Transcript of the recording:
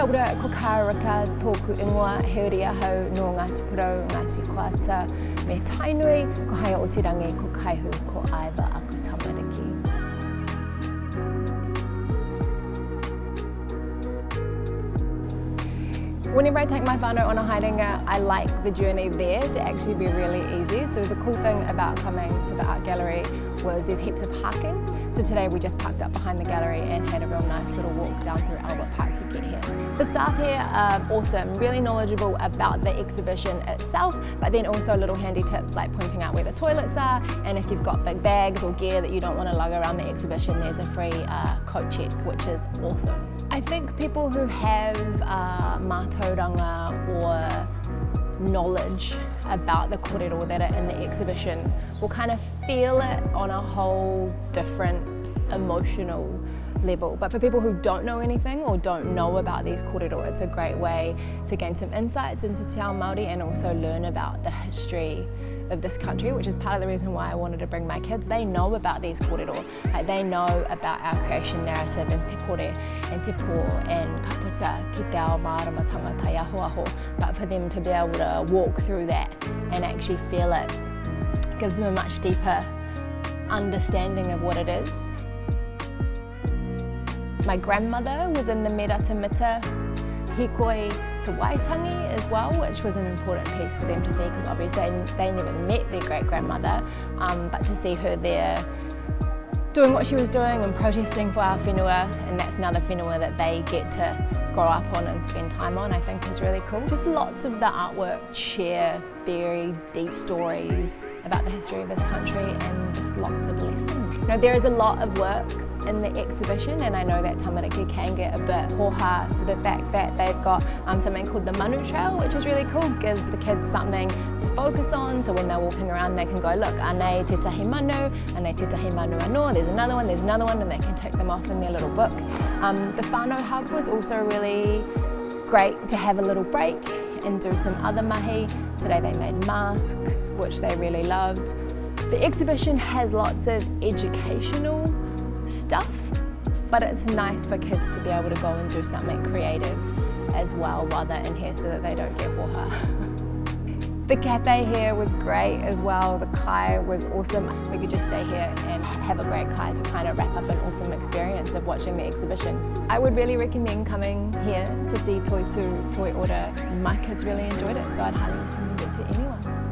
Kia ora, ko Rickard, tōku ingoa, he uri ahau no Ngāti Porou, Ngāti Koata, me tainui, ko hai o te rangi, ko kaihu, ko aiwa aku tamariki. Whenever I take my whānau on a haerenga, I like the journey there to actually be really easy. So the cool thing about coming to the art gallery was there's heaps of parking. So today we just parked up behind the gallery and had a real nice little walk down through Albert Park to get here. The staff here are awesome, really knowledgeable about the exhibition itself, but then also little handy tips like pointing out where the toilets are, and if you've got big bags or gear that you don't want to lug around the exhibition, there's a free coat check, which is awesome. I think people who have mātauranga or knowledge about the kōrero that are in the exhibition will kind of feel it on a whole different emotional level. But for people who don't know anything or don't know about these kōrero, it's a great way to gain some insights into te ao Māori and also learn about the history of this country, which is part of the reason why I wanted to bring my kids. They know about these kōrero, like they know about our creation narrative and te kore and te pō and ka puta ki te ao māramatanga taiahoaho, but for them to be able to walk through that and actually feel it gives them a much deeper understanding of what it is. My grandmother was in the merata mita hikoi to Waitangi as well, which was an important piece for them to see because obviously they never met their great-grandmother, but to see her there doing what she was doing and protesting for our whenua, and that's another whenua that they get to grow up on and spend time on, I think is really cool. Just lots of the artwork share very deep stories about the history of this country and just lots of lessons. You know, there is a lot of works in the exhibition, and I know that tamariki can get a bit hoha, so the fact that they've got something called the manu trail, which is really cool, gives the kids something to focus on, so when they're walking around they can go, look, anei te tahi manu, anei te tahi manu anō, there's another one, and they can tick them off in their little book. The Whānau hub was also really great to have a little break and do some other mahi. Today they made masks, which they really loved. The exhibition has lots of educational stuff, but it's nice for kids to be able to go and do something creative as well while they're in here so that they don't get hoha. The cafe here was great as well. The kai was awesome. We could just stay here and have a great kai to kind of wrap up an awesome experience of watching the exhibition. I would really recommend coming here to see Toi Tū Toi Ora. My kids really enjoyed it, so I'd highly recommend it to anyone.